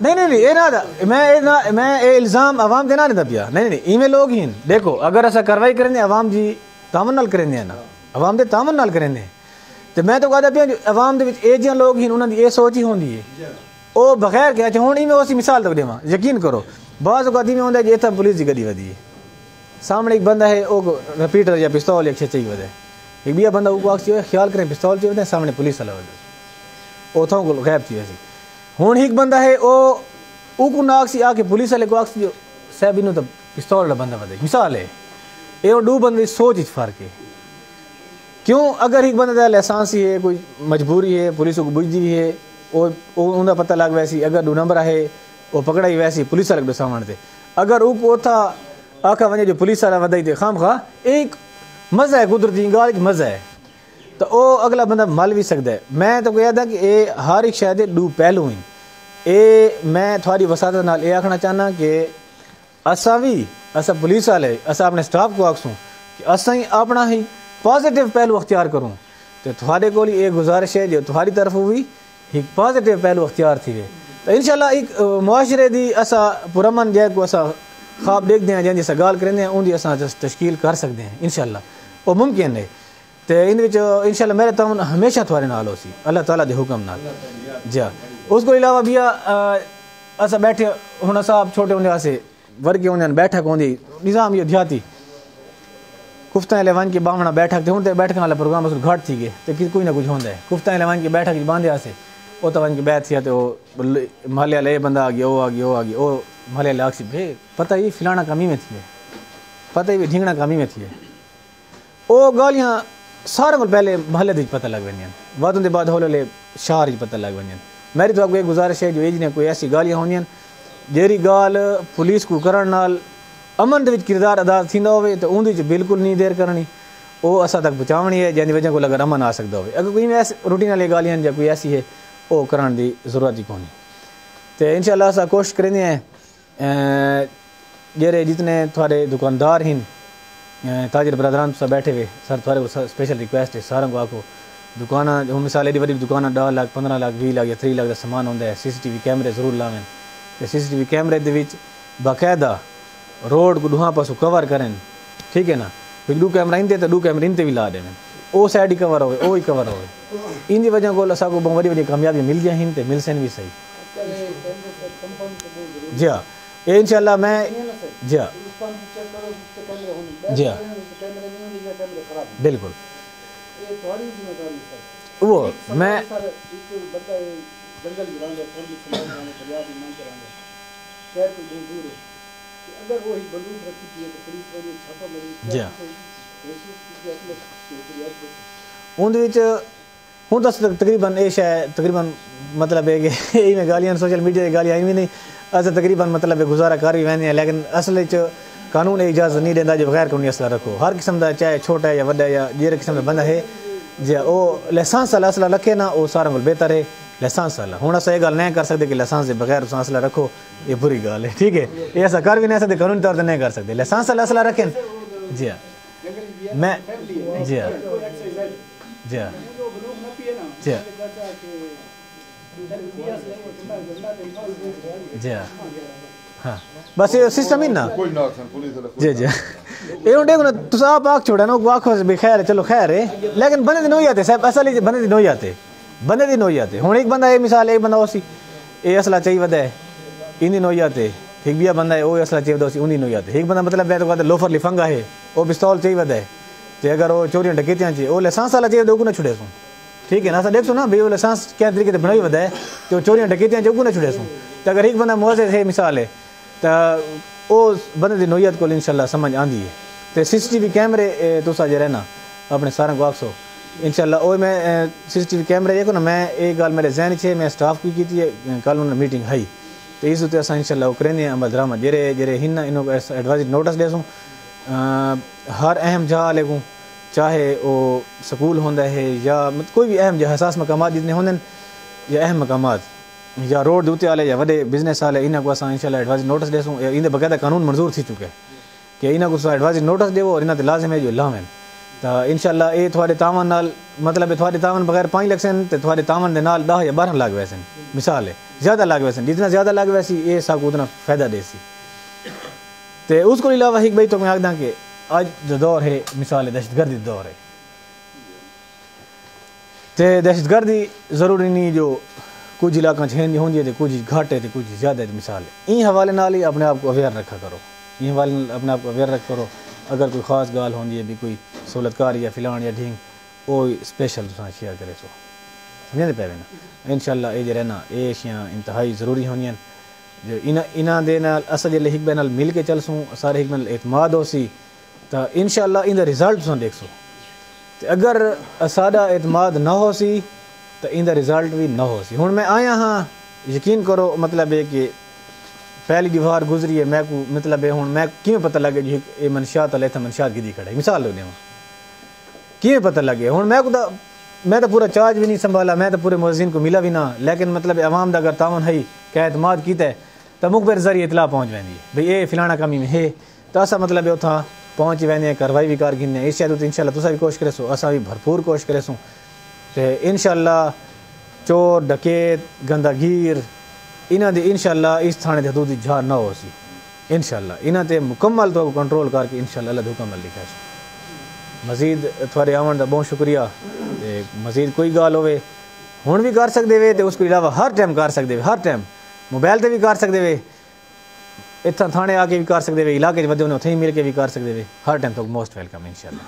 نہیں یہ نہ میں یہ الزام عوام دے نہ نہیں دبیا نہیں ایویں لوگ ہی دیکھو اگر ایسا کاروائی کریں عوام جی تعاون نال کریں نا عوام دے تعاون نال کریں تو میں تو کہتا پیا عوام دے یہ جہاں لوگ ہی انہوں کی یہ سوچ ہی ہوندی ہے وہ بغیر کہ اچھا ہوں میں اسی مثال تک دیواں یقین کرو بعض اوقات میں ہوتا ہے کہ اتنا پولیس کی گڈی ودی ہے سامنے ایک بندہ ہے وہ ریپیٹر یا پستول یا چاہیے ودے ایک بیا بندہ وہ آخسی خیال کریں پستول چاہیے ودے سامنے پولیس والا ودے اتوں کو غائب تھی ویسی ہوں ایک بندہ ہے وہ کو نہ آخسی آ کے پولیس والے کو آخسی صاحب انہوں تو پستول والا بندہ ودے مثال ہے یہ دو بندے سوچ فرق ہے کیوں اگر ایک بندہ کا لائسنس ہی ہے کوئی مجبوری ہے پولیس کو بجتی ہے وہ پتہ لگ ویسی اگر 2 نمبر ہے وہ پکڑا ہی ویسی پولیس والے سامنے اگر وہ تھا آخا ونجے جو پولیس والا ودائی دے خام خواہ ایک مزہ ہے قدرتی گال مزہ ہے تو وہ اگلا بندہ مل بھی سکتا ہے میں تو کہہ دا کہ یہ ہر ایک شاید 2 پہلو ہیں یہ میں تھوڑی وساطت نال یہ آکھنا چاہنا کہ اساں بھی اسا پولیس والے اسا اپنے سٹاف کو آکسوں کہ اساں ہی اپنا ہی پازیٹیو پہلو اختیار کروں تو تھوڑے کو یہ گزارش ہے جو تھوڑی طرف بھی ایک پازیٹیو پہلو اختیار تھی وے تو انشاءاللہ ایک معاشرے دی اسا پرامن جائے کو اسا خواب دیکھ دیں جن جیسا گال کریں ہیں ان دی اسا تشکیل کر سکتے ہیں انشاءاللہ وہ ممکن ہے تو ان انشاءاللہ میرے تعاون ہمیشہ تھوڑے نال ہو سی اللہ تعالیٰ دے حکم نال جی اس کو علاوہ بھی اسا بیٹھے ہوں صاحب چھوٹے ہونے سے ورگے ہونے بیٹھک ہوندی نظام یہ دیہاتی کفتہ الیوان کی باہمنا بیٹھک تھے ہوں تو بیٹھک والا پروگرام اس کو گھٹ تھی گئے تو کوئی نہ کچھ ہوتا ہے کفتہ الیوان کی بیٹھک باندھے سے وہ تو ان کی بیت تھی تو محلے والے یہ بندہ آ گیا وہ آ گیا وہ آ گیا وہ محلے والے آخسی بھائی پتہ ہی فلانا کمی میں تھی پتہ ہی ڈھینگنا کمی میں تھی وہ گالیاں سارے کو پہلے محلے دی پتہ لگ ونیاں وادوں دے بعد ہولے شہر ہی پتہ لگ ونیاں میری تو آپ کو ایک گزارش ہے جو ایج نے کوئی ایسی گالیاں ہونیاں جیری گال پولیس کو کرن نال امن دے وچ کردار ادا تھیندا ہوئے تو اون دے وچ بالکل نہیں دیر کرنی وہ اسا تک پہنچاونی ہے جن دی وجہ کو اگر امن آ سکدا ہوئے اگر کوئی ایسی روٹین والی گالیاں یا کوئی ایسی ہے وہ کرن دی ضرورت ہی کونی تو انشاءاللہ اسا کوشش کرنے ہیں جڑے جتنے تھوڑے دکاندار ہیں تاجر برادران سب بیٹھے ہوئے سر تھوڑے کو اسپیشل ریکویسٹ ہے سارا کو آکو دکانہ ہوں مثال ایڈی وڈی دکانہ 10 لاکھ 15 لاکھ 20 لاکھ یا 3 لاکھ کا سامان ہوتا ہے CCTV کیمرے ضرور لاویں تو CCTV کیمرے دے وچ باقاعدہ روڈ کو دوہاں پاسوں کور کریں ٹھیک ہے نا 2 کیمرہ ان تے تو 2 کیمرے ان تے بھی لا دیں وہ سائڈ ہی کور ہوئے وہ ہی کور ہوئے ان دی وجہ کو اسا کو بڑی بڑی کامیابی مل گیا ہیں تے مل سن بھی صحیح جی ہاں یہ انشاءاللہ میں جی ہاں جی ہاں بالکل وہ میں جی ہاں ہوں تو تقریباً یہ شاید تقریباً مطلب ہے کہ یہ گالیاں سوشل میڈیا کی گالیاں بھی نہیں اصل تقریباً مطلب گزارا کر بھی وہدے ہیں لیکن اصل قانون اجازت نہیں دینا جو بغیر قانونی اسلحہ رکھو ہر قسم کا چاہے چھوٹا ہے یا وڈا یا جہاں قسم کا بندہ ہے جی وہ لائسنس والا اسلحہ رکھے نا وہ سارا کو بہتر ہے لائسنس والا ہوں اصل یہ گل نہیں کر سکتے کہ لائسنس کے بغیر اس اسلحہ رکھو یہ بری گال ہے ٹھیک ہے یہ ایسا کر بھی نہیں سکتے قانونی طور پر نہیں کر سکتے لائسنس والا اسلحہ رکھیں جی ہاں میں جی ہاں جی ہاں جی ہاں جی ہاں بس یہ سسٹم ہی نا جی جی یہ دیکھو نا تو آپ آگ چھوڑا نا وہ آخو بھی خیر ہے چلو خیر ہے لیکن بندے دی نہیں آتے صاحب اصل بندے دی نہیں آتے بندے دی نہیں آتے ہوں ایک بندہ یہ مثال ایک بندہ اسی یہ اسلحہ چاہیے ودا ہے ان دی نہیں آتے ایک بیا بندہ ہے وہ اسلحہ چاہیے ودا ان دی نہیں آتے ایک بندہ مطلب ہے تو کہتے لوفر لفنگا ہے وہ پستول چاہیے ودا ہے تو اگر وہ چوریاں ڈکیتیاں چاہیے وہ لائسنس والا چاہیے تو وہ نہ چھڑے سوں ٹھیک ہے نا سر دیکھ سو نا بھائی وہ لائسنس کیا طریقے سے بنائی ودا ہے تو چوریاں ڈکیتیاں چاہیے وہ نہ چھڑے سوں تو اگر ایک بندہ موزے ہے مثال ہے تو وہ بندے دی نوعیت کو انشاءاللہ سمجھ آندی ہے تو CCTV کیمرے تو جو رہنا اپنے سارے کو آخسو انشاءاللہ وہ میں CCTV کیمرے دیکھو نا میں ایک گال میرے ذہن ہے میں سٹاف کی تھی کل انہوں نے میٹنگ ہے تو اس اتنے اصل انشاءاللہ وہ کریں عمل درآمد جڑے جڑے ہن انہوں ایڈوائزری نوٹس دے سوں ہر اہم جگہ لے کو چاہے وہ سکول ہوندا ہے یا کوئی بھی اہم حساس مقامات جتنے ہوندے یا اہم مقامات یا روڈ دوتے والے یا وڈے بزنس والے انہوں کو اصل انشاءاللہ ایڈوائزری نوٹس دے سوں ان باقاعدہ قانون منظور تھی چکے کہ انہوں کو ایڈوائزری نوٹس دے اور انہوں لازم ہے جو لاویں تو انشاءاللہ یہ تھوڑے تعاون نال مطلب تھوڑے تعاون بغیر 5 لکھ سن تے تھوڑے تعاون دے نال 10 یا 12 لگ ویسن مثال ہے زیادہ لگ ویسن جتنا زیادہ لگ ویسی یہ سا کو اتنا فائدہ دے سی تے اس کو علاوہ ایک بھائی تو میں آکھدا کہ آج جو دور ہے مثال دہشت گردی دور ہے تے دہشت گردی ضروری نہیں جو کچھ علاقوں چھین ہوندی ہے تے کچھ گھٹ ہے تے کچھ زیادہ ہے مثال ہے این حوالے نال ہی اپنے آپ کو اویئر رکھا کرو این حوالے نال اپنے آپ کو اویئر رکھ کرو اگر کوئی خاص گال ہوندی ہے بھی کوئی سہولت کار یا فلان یا ڈھنگ وہ اسپیشل تساں شیئر کرے سو سمجھے پے نا انشاءاللہ اے جڑا نا اے شیاں انتہائی ضروری ہونیاں جو انہاں دے نال اساں جے ہک بے نال مل کے چلسوں سارے ہک نال اعتماد ہوسی تا انشاءاللہ ان دا رزلٹ تساں دیکھسو تے اگر ساڈا اعتماد نہ ہو سی تو ان دا رزلٹ بھی نہ ہو سی ہن میں آیا ہاں یقین کرو مطلب ہے کہ پہلی دیوار گزری ہے میں کو مطلب ہے ہن میں کیوں پتہ لگے جو یہ منشیات علیہ منشیات کی دی کھڑا ہے مثال دیواں کیوں پتہ لگے ہن میں تو پورا چارج بھی نہیں سنبھالا میں تو پورے مؤذن کو ملا بھی نہ لیکن مطلب عوام دا اگر تعاون ہے کہ اعتماد کیتا ہے تو مخبر ذریعے اطلاع پہنچ ویندی ہے بھئی اے فلانا کمی میں ہے تو اسا مطلب اتھاں پہنچ ویندے کاروائی بھی کر گھنے اس شاید انشاءاللہ تساں بھی کوشش کرے سو اساں بھی بھرپور کوشش کرے سو تے انشاءاللہ چور ڈکیت گندہ گیر انہاں دے انشاءاللہ اس تھانے دے حدود جھاڑ نہ ہو سی انشاءاللہ انہاں تے مکمل تو کنٹرول کر کے انشاءاللہ اللہ حکم عمل لکھا سو مزید تھوڑے آون دا بہت شکریہ تے مزید کوئی گال ہوئے ہن بھی کر سکدے وے تے اس کو علاوہ ہر ٹائم کر سکدے وے ہر ٹائم موبائل تے بھی کر سکدے وے اتھاں تھانے آ کے بھی کر سکدے وے علاقے وچ ودے ہونے اتھے ہی مل کے بھی کر سکدے وے ہر ٹائم تو موسٹ ویلکم انشاءاللہ